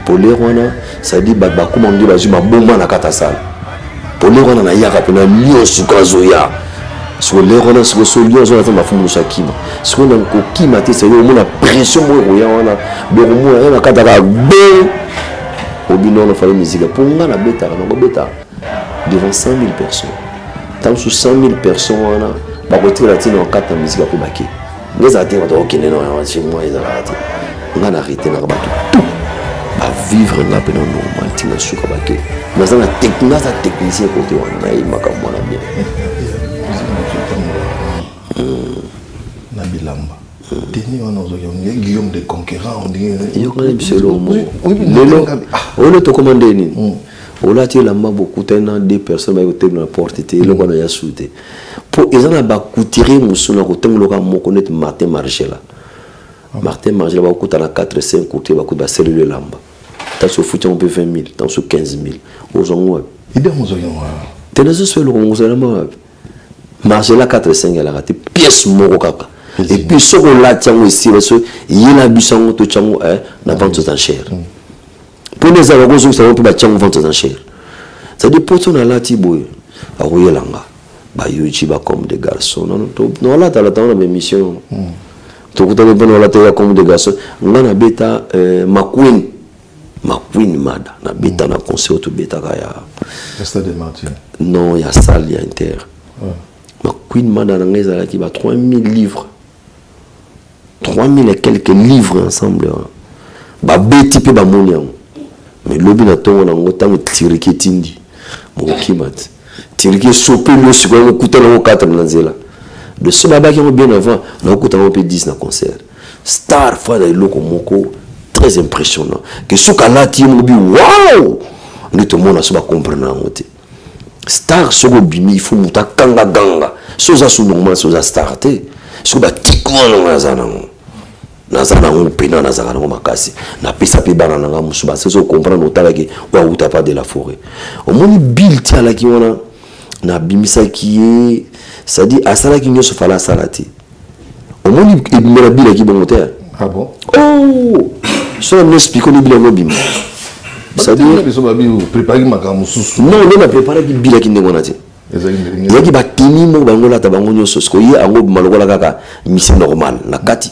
pour les wana ça dit ba komando ba zuma bomba na kata sala pour les wana na yaka pena lion sukazoya sur les wana sur lion zo na fumu shakima sur na ko kima te c'est la pression mo ya wana be mo na kata ka be obino na fa musique pour nga na beta na beta devant 100 000 personnes tant sur 100 000 personnes wana ba ko tira tina en kata musique pour baki les attentes donc non chez moi ils arrêtent on a arrêté na bato tout à vivre na pena normal tina suka baki na za technicien côté wana il makambo na bien na bilamba teni wana ozoyo Guillaume de Conquérant on dit yo kana biselo mo lelo to commander ni ola ti lamba beaucoup tena deux personnes ba yote na porte te le wana ya soute pour ezana ba coutirer musuna ko tenglo ka mo connaître Martin Margela ba kuta na 4 5 côté ba kuta cellule lamba ta so futi on peut 20 000 ta so 15 000 ozongo ide mozoyo tena so so lo ngozala ma Margela 4 5 elle a raté pièce moko kaka et puis ce qu'on l'a tiens aussi parce que il a bu sang to chango na vente aux enchères pour les avocats ça on peut ba tiens vente aux enchères ça dit pour ton la tiboy a royelanga ba yuchi ba comme des garçons non là t'as la mission to kuta be bon la t'as comme des garçons ngana beta McQueen mada na beta na concert to beta kaya Stade Martin non il y a salle il y a inter McQueen mada na ngeza qui ba 3000 livres 3000 et quelques livres ensemble ba beti pe ba monian mais lobi na tongo na ngotango tirike tindi mo kimat tirike sopé le second kuta na 4 na nzela de ce baba qui ont bien avant na kuta na 10 na concert star fois de loko moko très impressionnant que ce kala ti mo bi wow ni to mona so ba comprendre ngote star soko bimi il faut muta kanga ganga soza su normal soza starté so ba tikwana nazana on pena nazana ngo makasi na pesa pe bana nga musuba c'est so comprendre otala ki wa uta pas de la forêt au moni bill ti ala ki wana na bimisa ki ça dit asala ki nyoso fala salati au moni ebimela bill ki bon moteur ah bon oh so on explique ni bill ngo bim ça dit so ba bi préparer makamu susu non on a préparé ki bill ki ndengona ti ezaki batini mo bango la tabango nyoso sko ye ango malokola kaka mission normal na kati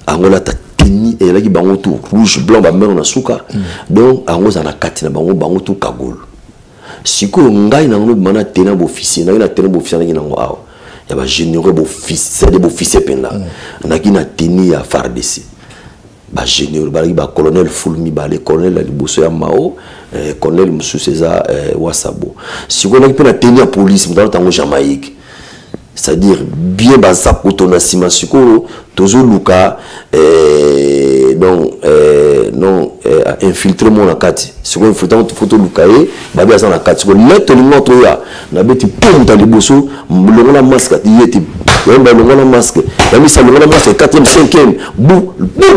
angola ta teni et là qui bango tout rouge blanc ba mero na suka donc ango za na kati na bango tout kagol siko ngai na ngono mana tena bo officier na tena bo officier na ngo awo ya ba généraux bo officier de bo officier penda na kina teni ya FARDC ba généraux ba colonel Fulmi ba le colonel la liboso ya Mao colonel Musu César Wasabo siko na kina teni ya police dans tango Jamaïque c'est-à-dire bien basapo to na sima siko tozo luka infiltrer mon nakati siko infiltrer photo lukaye babi asa nakati siko letto lingoto ya na beti pum ta liboso longo la masque yeti yamba longo la masque ya misa longo la masque 4e 5e bu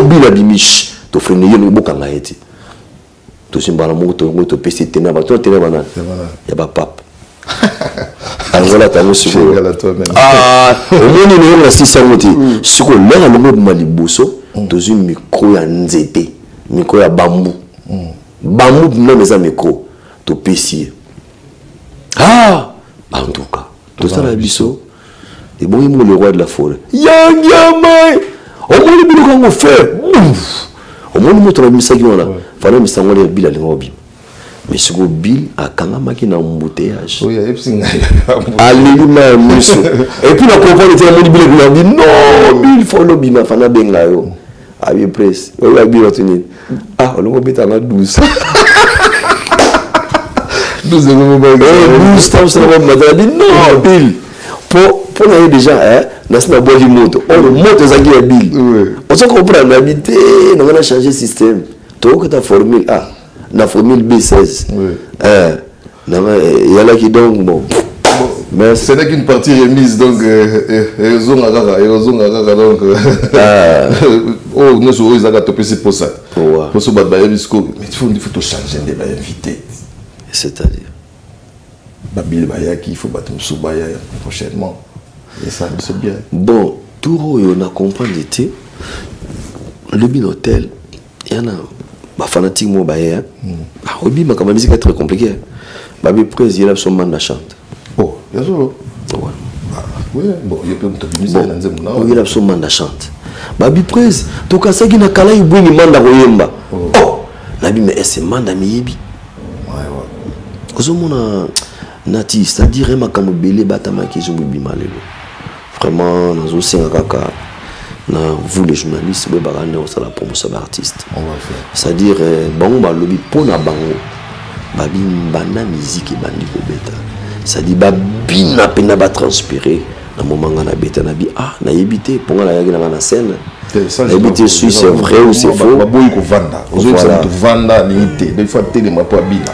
bila bimish to frene yelo bokanga yeti to simbala mo to pesi tena ba to tena bana ya ba pap angola tango siko omoni no na sisa ngoti siko lenga longo maliboso tozu micro ya nzete micro ya bambou bambou même ça micro to pesi en tout cas to ça la biso et bon il le roi de la forêt yangiamai omoni biloko ngo faire omoni moto na misaki wana fana misango le bila lingo bi mais ce que Bill a quand même marqué dans embouteillage. Oui, il a musu. Et puis la comprendre que Bill a dit non, Bill faut le bima fana benga yo. A bien presse. On va Bill tenir. Ah, on va mettre en 12. 12 temps ça va me dire non, Bill. Pour aller déjà na sina bois du moto. On le moto ça qui est Bill. On se comprend l'habité, on a changé système. Toi que ta formule la formule B16. Il y a là qui donc bon. Mais ce n'est qu'une partie remise, donc raison à donc oh nous sommes ils ont topé c'est pour ça. Pour ce battre mais il faut changer de invité. C'est-à-dire Babil Bayaki, il faut battre Msoubaya prochainement. Et ça c'est bien. Bon, tout on a compris l'été. Le Binotel, il y en a ma fanatique moi Baya. Ah oui, ma comme musique est très compliqué. Babi Prez il a son mandat chante. Oh, bien sûr. Oui, bon, il y a plein de musique dans ce moment. Il a son mandat chante. Babi Prez, to kasa ki na kala ibu ni manda koyemba. Oh, nabi mais c'est manda miyibi. Ouais. Kozomona nati, c'est-à-dire ma kamobele batama ki zo bima lelo. Vraiment nazo senga kaka na vous les journalistes be bagane on la promotion d'artistes. On va faire. C'est-à-dire bango ba lobi pona bango. Babi banda musique bandi ko beta. C'est-à-dire babina pena ba transpirer na moment na beta na bi ah na yebité pour la yagi na scène. Yebité si c'est vrai ou c'est faux. Baboyi ko vanda. Ozo ça to vanda limité. Des fois télé ma po abina.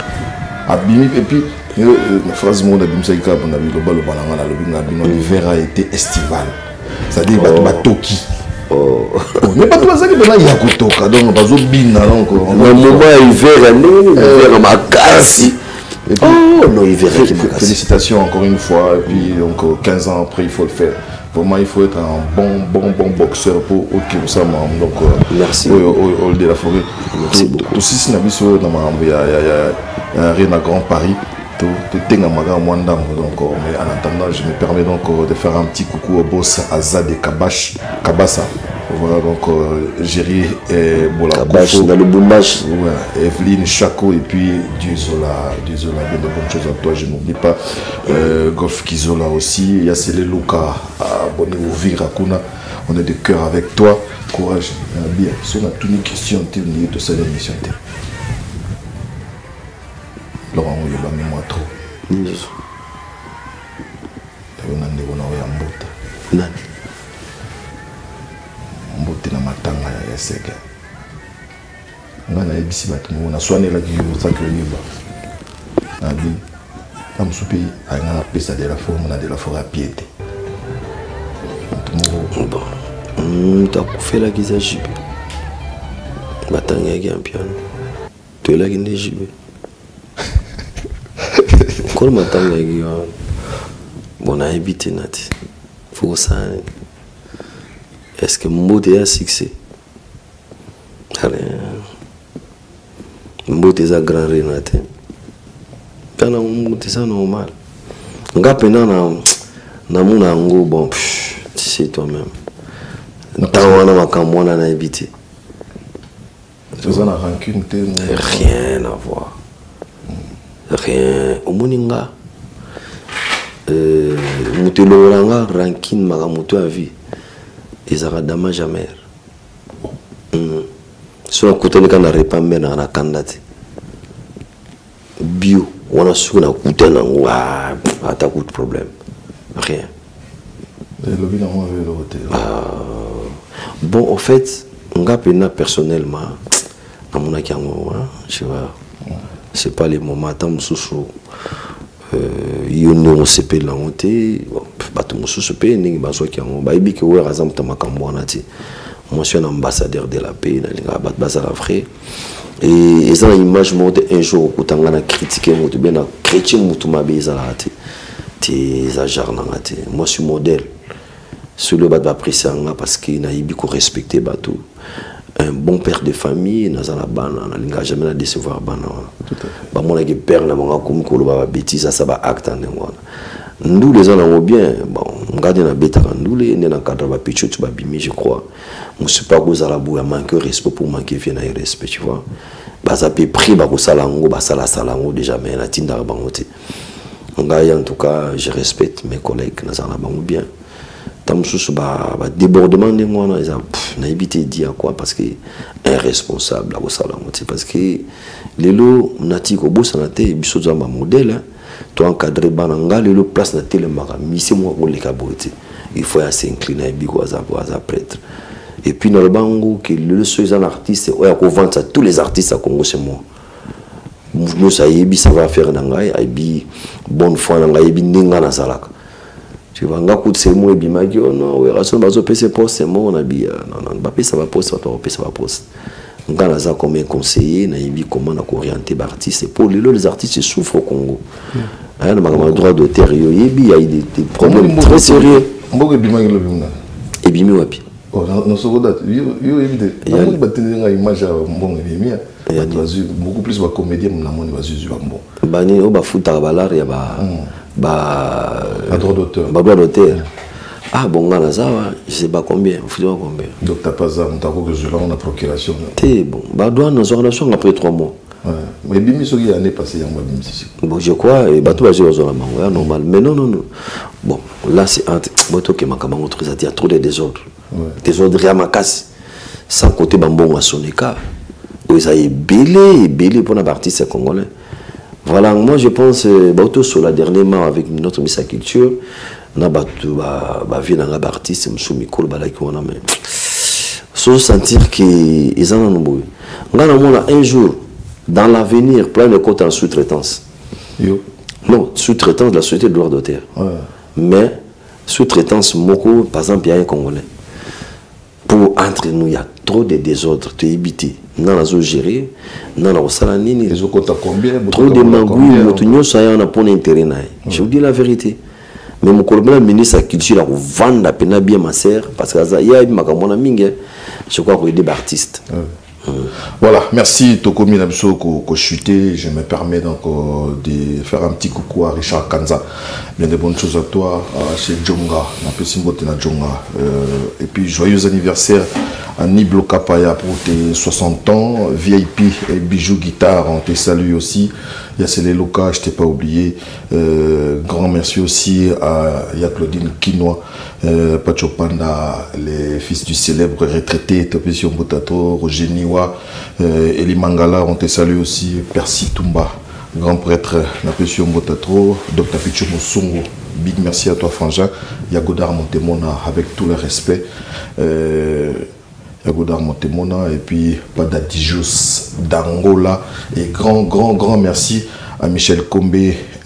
Abimi et puis la phrase mon abimsa ka na bi loba loba na lobi na bino l'hiver a été estival. C'est-à-dire batoki. Mais pas tout ça qui donne ya kotoka donc bazo bina donc le moment hiver ma casse. Oh non, hiver qui m'a cassé. Félicitations encore une fois et puis donc 15 ans après il faut le faire. Pour moi il faut être un bon boxeur pour OK ça donc merci. Au de la forêt. Merci beaucoup. Aussi si na biso na il y a rien à Grand Paris. Tout est en maga mwanda donc mais en attendant je me permets donc de faire un petit coucou au boss Azad et Kabassa. Voilà donc Géry et Kabash dans le Bumbash. Ouais, Evelyne Chaco et puis Diozola bien de bonnes choses à toi, je n'oublie pas Golf Kizola aussi, il y a Célé Luka abonné au Virakuna, on est de cœur avec toi, courage bien. Si on a toutes les questions tu es de cette émission. Laurent il va même moi trop. Yes. On a des bonheurs à Mbota. Non. Mbote na matanga ya sega ngana ebisi bato na soane la ki ça que liba na bi am soupe a ngana pesa de la forme na de la forêt à piété bon ta fait la giza jibe matanga ya piano to la ginde jibe ko matanga ya bon a habité nati faut ça. Est-ce que Mbote a succès? Rien. Mbote a grand renate. Quand Mbote c'est normal. Nga pena na muna ngo bon tu sais toi-même. Tant on a makamwana na habité. Tu as la rancune rien à voir. Rien. Au moninga. Muteloranga rancune makamuto à vie. Ils aura dommage à mer. Si on coûte quand on répand mais on a candidaté. Bio, on a su qu'on a coûté un ouah, à ta coup de problème. Rien. Bon, en fait, on a peine personnellement, à mon avis, je vois, c'est pas les moments tant sous il y a un CP de la montée, bateau CP, n'est pas ce qu'il y a. Baïbi qui est par exemple dans ma campagne, moi je suis un ambassadeur de la paix, dans la base à la vraie. Et ça, l'image monte un jour où tu as critiqué, tu as bien critiqué, tu m'as bien tu exagères. Moi je suis modèle. Sur le bas de apprécier parce qu'il a beaucoup respecté bateau. Un bon père de famille, nous avons la jamais décevoir. Moi, je père, je bêtise, ça va acte. Nous, les gens, on bien. Bon, on garde la bête, nous, les gens, je crois. Je ne sais pas que la boue manque respect pour manquer de respect, tu vois. Ça peut pris, ça déjà, mais la tinda en tout cas, je respecte mes collègues, nous avons bien. Débordement de moi n'a évité de dire quoi parce que irresponsable parce que les lots nati ko bossa na te biso za ma modèle to encadrer bananga les lots place na tele mara mission moi ko le kabote il faut s'incliner biko za prêtre et puis dans le bango que le seul artiste ouais ko vendre tous les artistes à Congo c'est moi nous ça yebi ça va faire nangai aibi bonne foi nangai yebi ninga na salaka tu vois nga coup c'est moi bi magio non ouais raison bazo pc poste c'est moi on a bi non ba pesa ba poste pas pesa ba poste nga na za comme conseiller na yebi comment na orienter ba artiste pour les artistes souffrent au Congo hein na droit d'auteur yebi il y a des problèmes très sérieux mbogo bi magio bimna et bimi wapi oh non so godat yo évité on va tenir une image mbongo bimi beaucoup plus de comédiens na moni bazuzu bambo bani o ba futa balar ya ba droit d'auteur droit d'auteur ah bon ngana zawa je sais pas combien futa combien donc t'as pas ça on t'a que je la procuration t'es bon ba doit nos relation après 3 mois mais bimi so qui année passée yango bimi bon je crois et ba tout ba zo la mango normal mais non bon là c'est entre moto que makamango très à dire trop de désordre désordre ya makasi sans côté bambongo à Sonika. Vous avez belé pour la partie congolais. Voilà, moi je pense sur la dernière main avec notre ministre de la Culture, na batu ba vie dans la partie c'est monsieur Mikolo balaki wana mais sans sentir que ils en ont besoin. On a un jour dans l'avenir plein de côtes en sous-traitance. Non, sous-traitance de la société de droit d'auteur. Mais sous-traitance moko par exemple il y a un Congolais. Pour entre nous il y a trop de désordre, tu éviter. Non, la gérer, non, la salanini. Trop de magouilles, ça y a pour intérêt. Je vous dis la vérité. Mais mon collègue ministre de la Culture a vendu la peine bien ma sœur parce qu'il y a une mingue. Je crois qu'il y a des artistes. Voilà, merci Tokomi Nabso ko chuté. Je me permets donc de faire un petit coucou à Richard Kanza. Bien de bonnes choses à toi, chez Djonga, un peu Simbote na Djonga. Et puis joyeux anniversaire à Niblo Kapaya pour tes 60 ans. VIP et Bijou Guitare, on te salue aussi. Yassele Loka, je t'ai pas oublié. Grand merci aussi à Claudine Kinoa, Pacho Panda, les fils du célèbre retraité, Topesio Botato, Roger Niwa, Eli Mangala, on te salue aussi. Percy Tumba, grand prêtre, Napesio Botato, Dr Pichu Mosungo, big merci à toi Frangin. Yagodar Montemona, avec tout le respect. Yagodar Montemona et puis Padadijus d'Angola et grand merci à Michel Kombe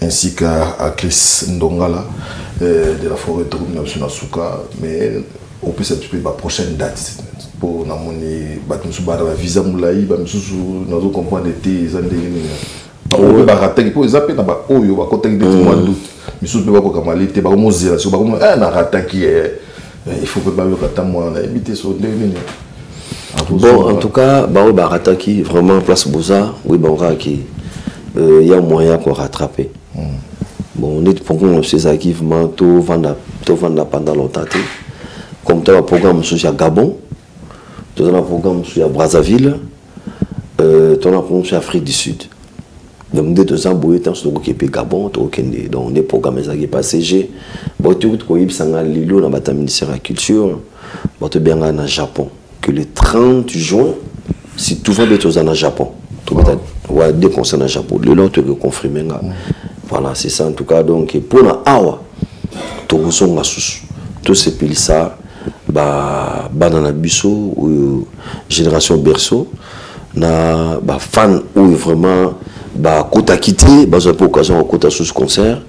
ainsi qu'à Chris Ndongala de la forêt de Nasuka, mais on peut s'appuyer la prochaine date pour la visa moulaï nous comprendre des on peut rater pour zapper na ba oyo ba côté de mois d'août mais sous peut pas comme aller te ba mozela so ba comme na rata qui est il faut que ba yo kata moi na éviter so ndeni. Bon, en tout cas, Barataki, vraiment, place Bouza, oui, il y a moyen qu'on rattraper. Bon, on est pour qu'on se activement, tout vendre pendant longtemps. Comme tu as un programme sur Gabon, tu as un programme sur Brazzaville, tu as un programme sur Afrique du Sud. Donc, dès 2 ans, tu as un Gabon, tu as un programme qui est passé. Tu as un Lilo dans le ministère de la Culture, tu as bien au Japon. Que le 30 juin, si tout va bien, tu es au Japon. Ouais, dès qu'on est au Japon, le long, tu peux confirmer. Voilà, c'est ça en tout cas. Donc, pour la Awa, tous ces pays, ça, dans la Bisso, ou Génération Berceau, na fan ou vraiment, Kota Kité, j'ai pas occasion de Kota sous concert.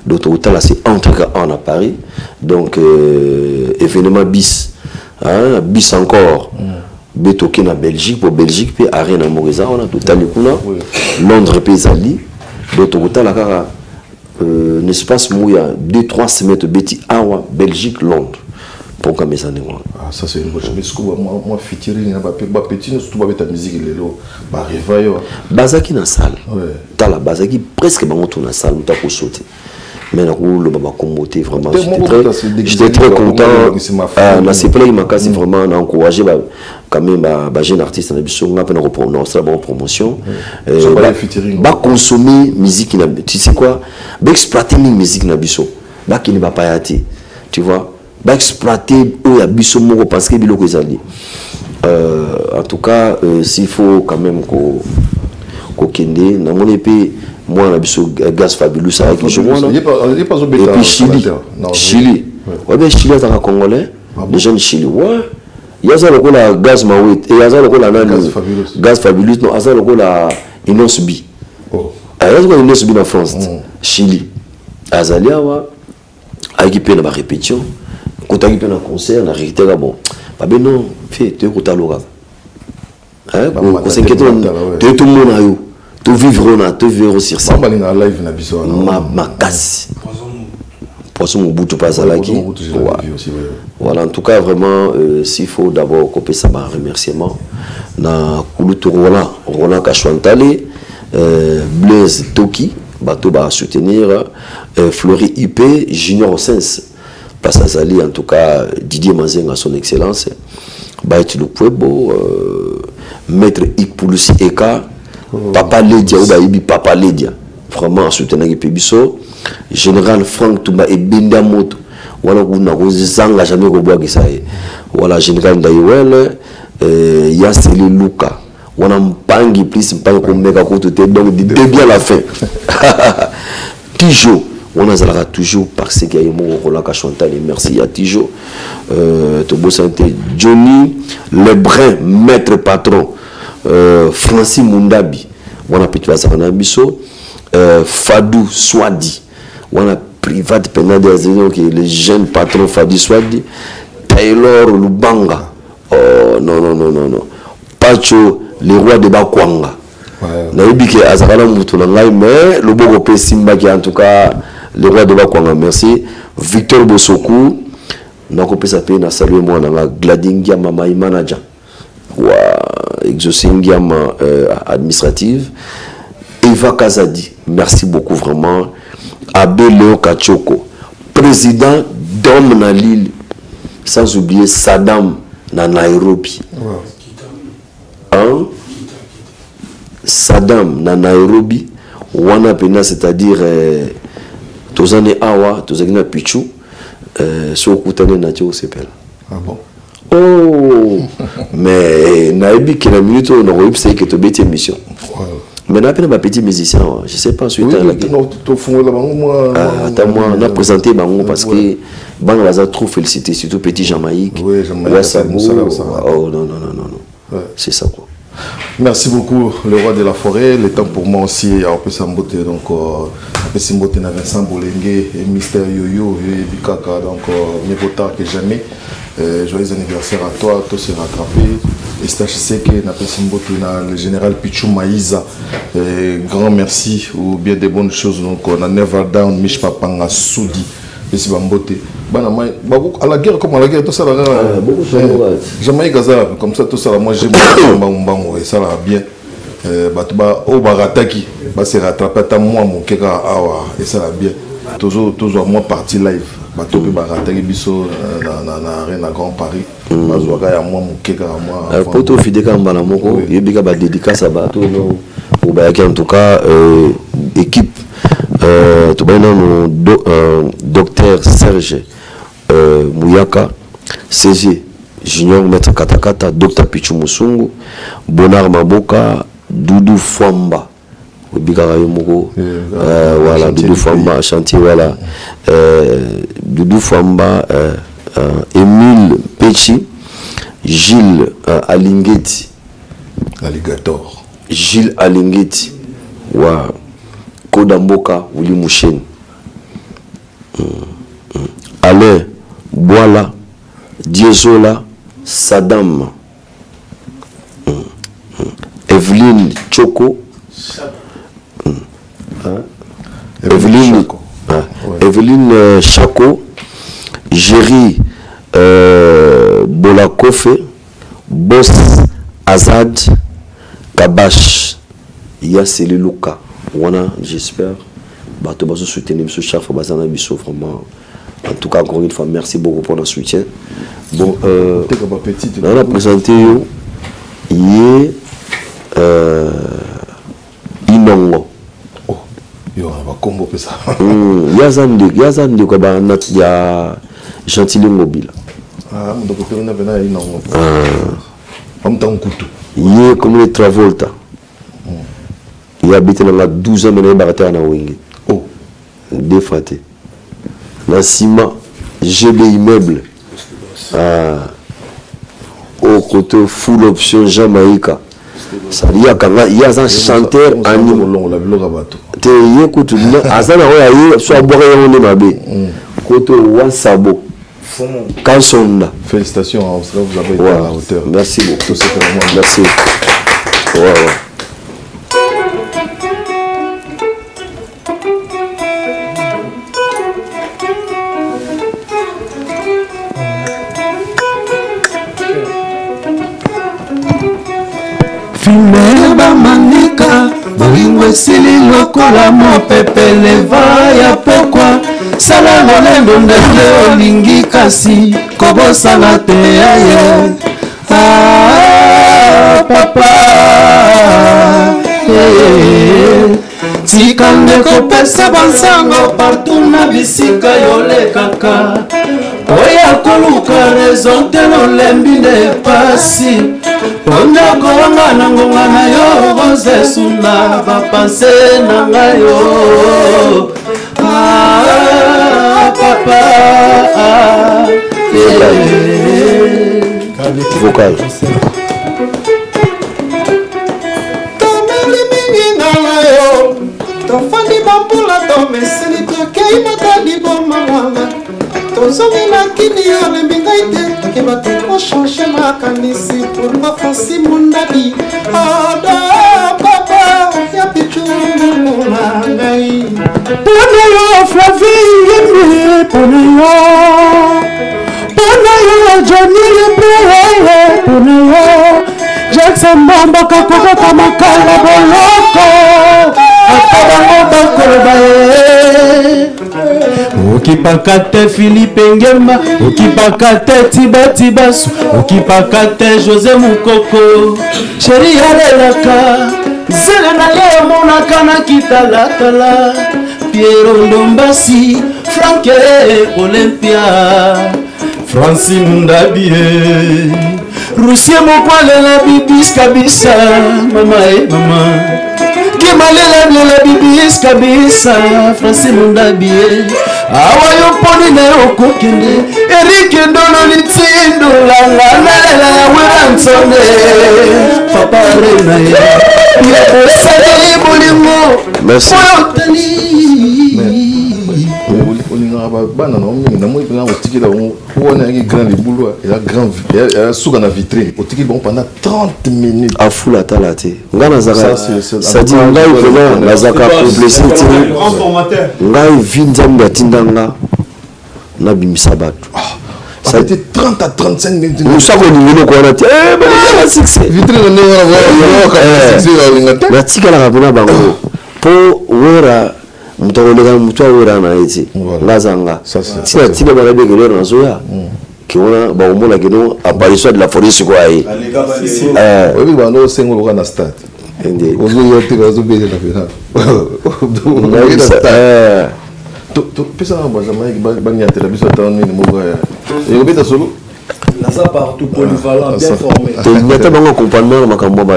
D'autres, là, c'est entre en à Paris. Donc, événement bis. Bis encore betoké na Belgique pour Belgique puis arena Moriza on a tout à Londres puis Ali d'autres côté la cara l'espace mouya 2-3 semaines beti awa Belgique Londres pour comme ça ça c'est une bonne chose moi featuring na ba petit surtout ba ta musique lelo ba revayo bazaki na salle tala bazaki presque ba moto na salle ta ko sauter. Mais le Baba Komboté, vraiment, j'étais très content. C'est vraiment encouragé quand même les jeunes artistes, on a une promotion. Bah consommer musique, tu sais quoi? Bah exploiter la musique na biso. Bah qui ne va pas y aller, tu vois? Bah exploiter où y a biso moro parce que bilo kozali. En tout cas, s'il faut quand même qu'on kende, na mon épée. Moi, on a vu gaz fabuleux, ça avec et puis Chili. Chili. Ouais, bien Chili, c'est un Congolais. Les jeunes Chili. Ouais. Il y a ça le gaz Mawit. Et il y a ça le gaz fabuleux. Non, il y a ça le Inosbi. ayaki subi na France Chili azali awa ayaki pe na ba répétition kotaki pe na concert na récité bon babe non fait te kotaloka ko s'inquiète tout le monde ayo tout vivre na tout vivre sur ça live na biso ma casse poisson Mobutu pas à la qui voilà en tout cas vraiment s'il faut d'abord couper ça un remerciement na Kulutu Roland Kachwantale Blaise Toki bateau va soutenir Fleury IP Junior Sens passe à Zali en tout cas Didier Mazenga son excellence Baïti Lukwebo Maître Ikpulusi Eka Papa Ledia ou Baïbi Papa Ledia vraiment soutenir Pébiso Général Franck Touba et Binda Moto voilà on a zanga jamais ko boa kisaye voilà général Ndaiwele Yaseli Luka on a mpangi plus mpangi ko meka ko tout donc du début à la fin toujours on a toujours parce qu'il y a mon Roland Kachwantale merci à Tijo Tobo Santé Johnny Lebrun maître patron Francis Mundabi on a petit bazana biso Fadou Swadi on a private pendant des années que les jeunes patrons Fadou Swadi Taylor Lubanga oh non Pacho le roi de Bakwanga naïbi que azakala mutu na ngai mais le boko pe simba qui en tout cas le roi de Bakwanga merci Victor Bosoku na ko pesa pe na saluer moi na Gladingia mama manager wa exaucingia administrative Eva Kazadi merci beaucoup vraiment Abbé Léo Kachoko président d'homme na Lille sans oublier Saddam na Nairobi Saddam na Nairobi wana pena c'est-à-dire tozane awa tozakina pichu so kutane na tio sepela ah bon oh mais naibi que la minute on aurait pu que to bête émission mais na pena ba petit musicien je sais pas suite à la non to fongo la moi attends moi on a présenté bango parce que bango va trop féliciter surtout petit Jamaïque oui Jamaïque oh non c'est ça quoi. Merci beaucoup le roi de la forêt. Le temps pour moi aussi à Opesambote donc Opesambote na Vincent Bolenge et Mister Yoyo et Bikaka donc mieux vaut tard que jamais. Joyeux anniversaire à toi, tout s'est rattrapé. Et c'est que na Opesambote na le général Pichou Maïza. Grand merci ou bien des bonnes choses donc on a Never Down Mich Papanga Soudi. Merci Bambote. À la guerre comme à la guerre tout ça là jamais gaza comme ça tout ça là moi j'aime bango et ça là bien batuba au barataki ba se rattraper ta moi mon keka awa et ça là bien toujours moi partie live batuba barataki biso na arena Grand Paris bazwaka ya moi mon keka moi poto fideka mbala moko yebika ba dédicace ba to no ou ba en tout cas équipe tout bien docteur Serge Mouyaka, CG Junior Maître Katakata, Dr Pichu Musungu, Bonar Maboka, Doudou Fwamba, voilà, Doudou Fwamba, chantier, voilà, Doudou Fwamba, Émile Pechi, Gilles Alingeti, Alligator, Gilles Alingeti, wa Kodamboka, Willy Mouchen, Alain Boala, Diezola, Saddam, Evelyne Choko, Evelyne Chako, Jerry Bolakofe, Boss Azad, Kabash, Yasseli Luka. Voilà, j'espère. Bato bazo soutenir ce chef bazana biso vraiment. En tout cas, encore une fois, merci beaucoup pour le soutien. Bon, on a présenté Inongo. Oh, yo, on va combo ça. Yazande quoi ba nat ya Gentil Mobile. Ah, mon docteur on a venu Inongo. Comme tant couteau. Yé comme les Travolta. Il habite dans la 12 ans mais barata na wingi. Oh, défraté. La ciment, GB immeuble. Au côté full option Jamaïca. Ça dit il y a un chanteur anime. Te écoute, azana oya soit boire on est mabé. Koto wasabo. Kansonda. Félicitations, vous avez été à la hauteur. Merci beaucoup. Merci. Ouais. Fimeba manika, bolingo esili lokola mopepe leva ya pokwa. Sala lolendo ndenge olingi kasi kobosana te aye. Ah, papa tika ndeko pesa bansango partout na bisika yolekaka. Oya koluka raison te lolembi ne pasi. Ponda kolanga na ngonga na yo rose suna bapanse na ngayo. Ah, papa vocal. Tomeli mingi na ngayo. Tofandi bambula tomesili tokei matadi bomamanga. Tozongi na kini yo lembi ngai te. Tokeba toko change makanisi pour ma fansi mundabi. Ada papa ya pichungu na ngai. Pone yo Flavie yemi pone yo. Pone yo Johnny Lepere pone yo. Jackson Bamba kakokota makala boloko. Atabango bakoloba okipaka te Philippe Ngemba, okipaka te Tibasu, okipaka te José Mukoko. Chéri alelaka zele na ye monaka na kitalatala. Piero Ndombasi, Franke Olympia, Franci Mundabie, Russie Mokwalela bibis kabisa. Mama Kimalela nyola bibis kabisa. Franci Mundabie awa yo poni na yo kokende. Eric Ndono litindo langa nalela ya wirantsone. Papa rena ya osali bolimo. Merci. Bana na omi na moi pendant otiki da on a un grand boulot et la grand souga na vitrine otiki bon pendant 30 minutes à full atalate ngana zaka ça dit ngai vraiment la zaka complicité ngai vinzamba tindanga na bimisa batu ça était 30 à 35 minutes nous savons niveau quoi na eh succès vitrine na voir na tika la bana bango po wera mutakoleka mutu awera na eti ngazanga tina tina bana de guerre na zoya ki ona ba omona kino apparition de la police quoi ai oui ba no sengo ko na stade ende ozo yote ba zo bele na final to pesa na bazama ba nya tela biso ta ni mo ga e ko beta solo na ça partout polyvalent bien formé to nyata bango comprendre makambo ba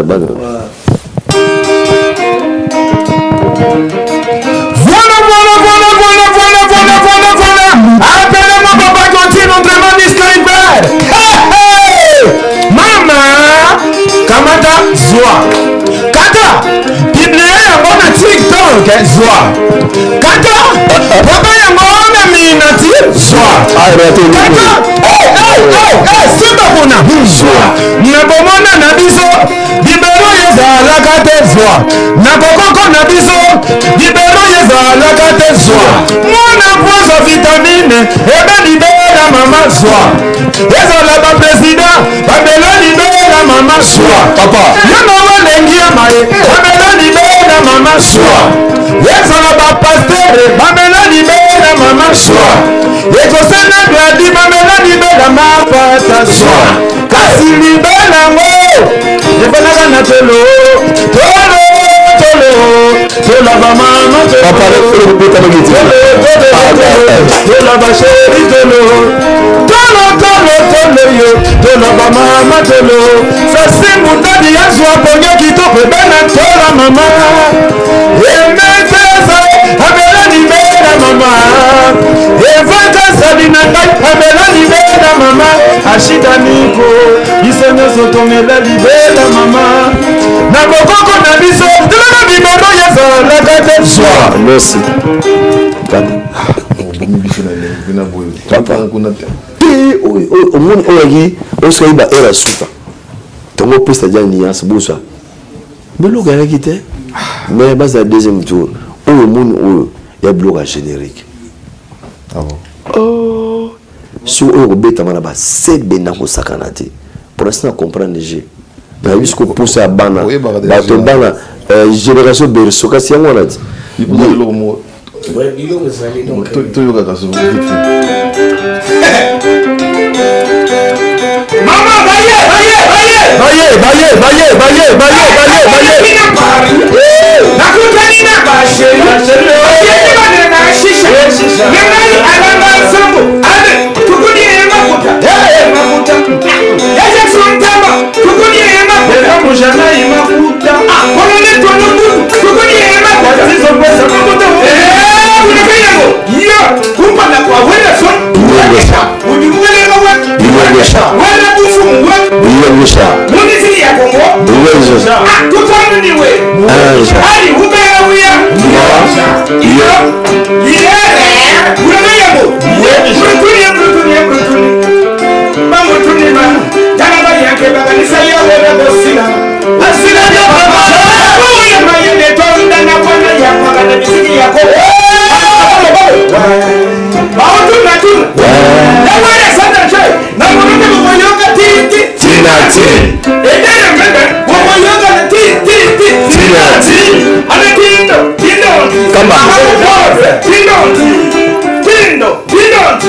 appelez-moi papa continue notre nom discret. Mama kamata zwa kata biblia yango na TikTok zwa kata papa yango na minati zwa kata sita kuna zwa na bomona na biso bibero yezalaka te zwa na kokoko na biso bibero yezalaka te zwa mwana pozo vitamine ebe libera mama zwa ezala bapresident babela libera mama zwa papa yono walengi ya maye babela libera mama zwa ezala bapaster babela libera mama zwa ekosena gladi babela libera mapata zwa kasi libera ngo efanaka na tolo lava mama tolo lava chéri tolo yo lava mama tolo sasi mutadi yazwa ponge kitoko bena tola mama emeteza abela libera mama evaka sabina kai abela libera mama ashida niko biso nyonso tomela libela mama na bokoko na biso tolaka bibero yezalaka te zwa merci omoni oyaki osoki ba era suka tongo pesa dia niance boswa biloko yaki te mais basa deuxième tour oyo omoni oyo ya biloko ya générique so oyo kobetama na basebe na kosakana te pour l'instant comprendre g nayebi siko posa ya bana bato bana génération berso kasi yango wana ti toyokaka so mama baye nakutani na basheri na shisha ngai alanga sambo ade tukuni emakuta yaje sontama tukuni emakuta mujana emakuta kolone tono tukuni emakuta zizo pesa makuta unakanyago yo kumpa na kwa wena son udiwele mawa wala bufumu munisi ya kongo tutanu niwe ali ubera uya iyo unakanyago brutuni mamutuni ma tanaba yake bakanisa yawe babosila asila ya baba uya mayene tonda na kwana ya magana bisiki yako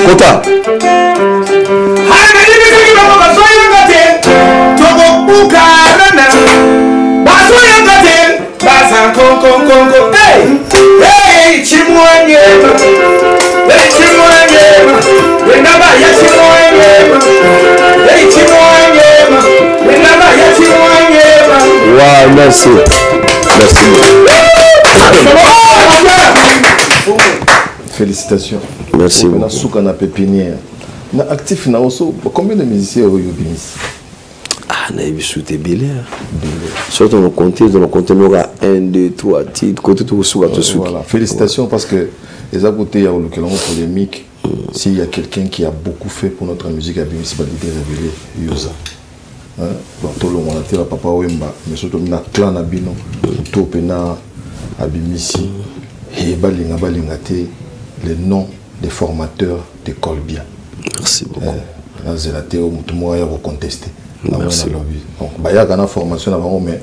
Kota. Wow, merci. Merci. Félicitations. Merci beaucoup. Na souka na pépinière. Na actif na oso combien de musiciens au Bimis? Ah, na ebisute belé. Surtout on compter 1 2 3 titres côté tout souka tout souka. Voilà, félicitations parce que les à côté il y a le polémique. S'il y a quelqu'un qui a beaucoup fait pour notre musique à Bimis, c'est pas l'idée révélée Yosa. Bon, tout le monde a été papa Wemba, mais surtout na clan na bino, tout pena Abimisi et balingate les noms des formateurs de Colbia. Merci beaucoup. Là, c'est la théorie où tout le monde a contesté. Merci. Donc, il y a une formation avant, mais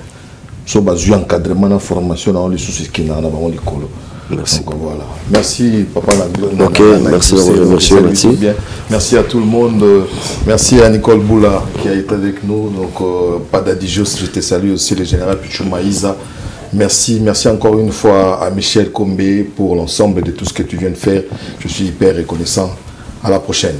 sur base encadrement de formation dans les soucis qui n'ont pas les colos. Merci. Donc, voilà. Merci papa. Ok, merci bien. Merci à tout le monde. Merci à Nicole Boula qui a été avec nous. Donc pas d'Adijos, je te salue aussi le général Pichuma Isa. Merci encore une fois à Michel Kombe pour l'ensemble de tout ce que tu viens de faire. Je suis hyper reconnaissant. À la prochaine.